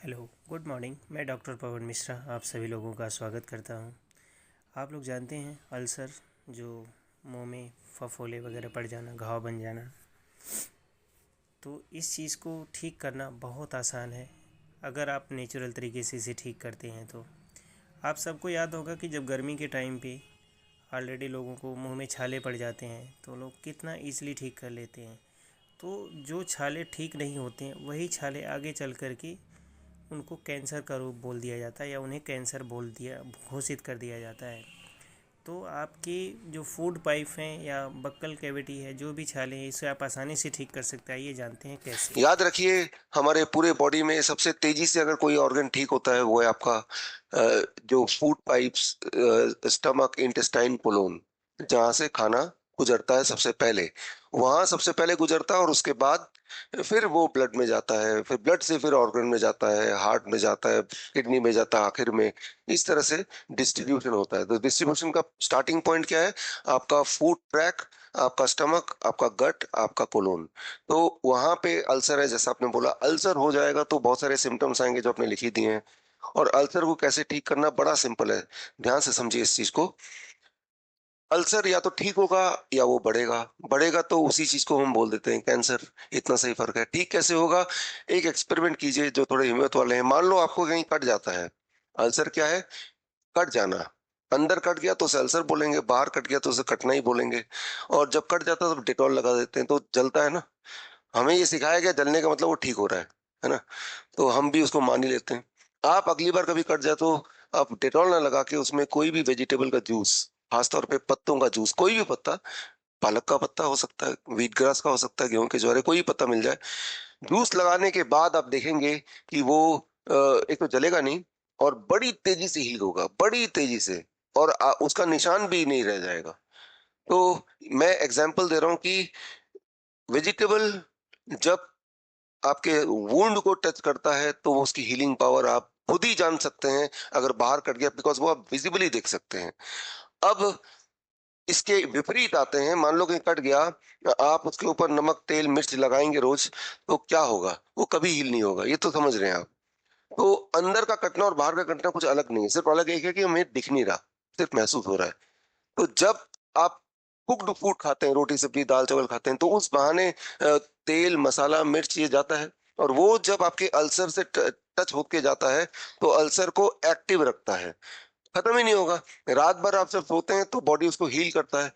Hello, good morning. मैं doctor पवन मिश्रा आप सभी लोगों का स्वागत करता हूं। आप लोग जानते हैं अल्सर, जो मुंह में फफोले वगैरह पड़ जाना, घाव बन जाना, तो इस चीज़ को ठीक करना बहुत आसान है अगर आप नेचुरल तरीके से इसे ठीक करते हैं तो। आप सबको याद होगा कि जब गर्मी के टाइम पे ऑलरेडी लोगों को मुंह में छाले पड़ जाते हैं तो लोग कितना ईज़िली ठीक कर लेते हैं। तो जो छाले ठीक नहीं होते हैं वही छाले आगे चल कर के उनको कैंसर का रूप बोल दिया जाता है या उन्हें कैंसर घोषित कर दिया जाता है। तो आपकी जो फूड पाइप हैं या बक्कल कैविटी है, जो भी छाले हैं, इसे आप आसानी से ठीक कर सकते हैं। ये जानते हैं कैसे। याद रखिए, हमारे पूरे बॉडी में सबसे तेजी से अगर कोई ऑर्गन ठीक होता है वो है आपका जो food pipes, stomach, intestine, colon, जहां से खाना गुजरता है सबसे पहले। वहां सबसे पहले गुजरता है और उसके बाद फिर वो ब्लड में जाता है, फिर ब्लड से फिर ऑर्गन में जाता है, हार्ट में जाता है, किडनी में जाता है आखिर में। इस तरह से डिस्ट्रीब्यूशन होता है। तो डिस्ट्रीब्यूशन का स्टार्टिंग पॉइंट क्या है? आपका फूड ट्रैक, आपका स्टमक, आपका गट, आपका कोलोन। तो वहां पे अल्सर है, जैसा आपने बोला, अल्सर हो जाएगा तो बहुत सारे सिम्टम्स आएंगे जो आपने लिख ही दिए हैं। और अल्सर को कैसे ठीक करना बड़ा सिंपल है। ध्यान से समझिए इस चीज को। अल्सर या तो ठीक होगा या वो बढ़ेगा। बढ़ेगा तो उसी चीज को हम बोल देते हैं कैंसर। इतना सही फर्क है। ठीक कैसे होगा? एक एक्सपेरिमेंट कीजिए जो थोड़े हिम्मत वाले हैं। मान लो आपको कहीं कट जाता है। अल्सर क्या है? कट जाना। अंदर कट गया तो उसे अल्सर बोलेंगे, बाहर कट गया तो उसे कटना ही बोलेंगे। और जब कट जाता है तो डिटॉल लगा देते हैं, तो जलता है ना। हमें ये सिखाया गया जलने का मतलब वो ठीक हो रहा है ना। तो हम भी उसको मान ही लेते हैं। आप अगली बार कभी कट जाए तो आप डेटॉल ना लगा के उसमें कोई भी वेजिटेबल का जूस, खासतौर पे पत्तों का जूस, कोई भी पत्ता, पालक का पत्ता हो सकता है, व्हीट ग्रास का हो सकता है, गेहूं के ज्वारे, कोई भी पत्ता मिल जाए, जूस लगाने के बाद आप देखेंगे कि वो एक तो जलेगा नहीं और बड़ी तेजी से हील होगा, बड़ी तेजी से। और उसका निशान भी नहीं रह जाएगा। तो मैं एग्जांपल दे रहा हूँ कि वेजिटेबल जब आपके वुंड को टच करता है तो उसकी हीलिंग पावर आप खुद ही जान सकते हैं। अगर बाहर कट गया, बिकॉज वो आप विजिबली देख सकते हैं। अब इसके विपरीत आते हैं। मान लो कि कट गया, आप उसके ऊपर नमक, तेल, मिर्च लगाएंगे रोज, तो क्या होगा? वो कभी हील नहीं होगा। ये तो समझ रहे हैं आप। तो अंदर का कटना और बाहर का कटना कुछ अलग नहीं है। सिर्फ अलग एक है कि हमें दिख नहीं रहा, सिर्फ महसूस हो रहा है। तो जब आप कुक्ड फूड खाते हैं, रोटी सब्जी दाल चावल खाते हैं, तो उस बहाने तेल मसाला मिर्च ये जाता है। और वो जब आपके अल्सर से टच होके जाता है तो अल्सर को एक्टिव रखता है। खत्म ही नहीं होगा। रात भर आप जब सोते हैं तो बॉडी उसको हील करता है,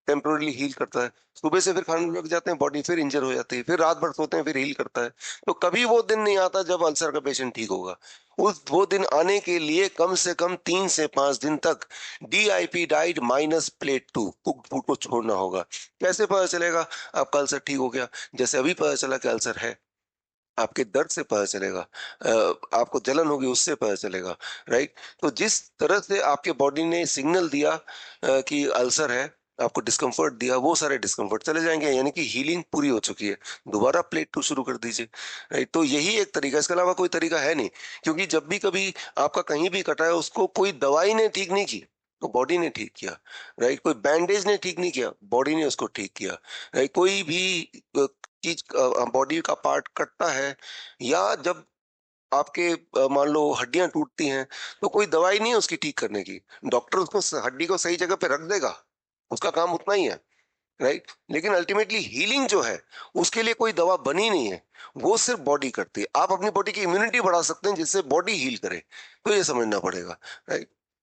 टेम्पोरली हील करता है। सुबह से फिर खाने लग जाते हैं, बॉडी फिर इंजर हो जाती है, फिर रात भर सोते हैं, फिर हील करता है। तो कभी वो दिन नहीं आता जब अल्सर का पेशेंट ठीक होगा। उस वो दिन आने के लिए कम से कम 3 से 5 दिन तक DIP, diet minus plate 2 cooked food को छोड़ना होगा। कैसे पता चलेगा आपका अल्सर ठीक हो गया? जैसे अभी पता चला कि अल्सर है, आपके दर्द से पता चलेगा, आपको जलन होगी उससे पता चलेगा। राइट? तो जिस तरह से आपके बॉडी ने सिग्नल दिया कि अल्सर है, आपको डिस्कम्फर्ट दिया, वो सारे डिस्कम्फर्ट चले जाएंगे, यानी कि हीलिंग पूरी हो चुकी है। दोबारा प्लेट 2 शुरू कर दीजिए। राइट? तो यही एक तरीका, इसके अलावा कोई तरीका है नहीं। क्योंकि जब भी कभी आपका कहीं भी कटा है, उसको कोई दवाई ने ठीक नहीं की, तो बॉडी ने ठीक किया। राइट? कोई बैंडेज ने ठीक नहीं किया, बॉडी ने उसको ठीक किया। राइट? कोई भी चीज, बॉडी का पार्ट कटता है, या जब आपके मान लो हड्डियां टूटती हैं, तो कोई दवाई नहीं है उसकी ठीक करने की। डॉक्टर उसको हड्डी को सही जगह पे रख देगा, उसका काम उतना ही है। राइट? लेकिन अल्टीमेटली हीलिंग जो है, उसके लिए कोई दवा बनी नहीं है। वो सिर्फ बॉडी करती है। आप अपनी बॉडी की इम्यूनिटी बढ़ा सकते हैं जिससे बॉडी हील करे। तो ये समझना पड़ेगा। राइट?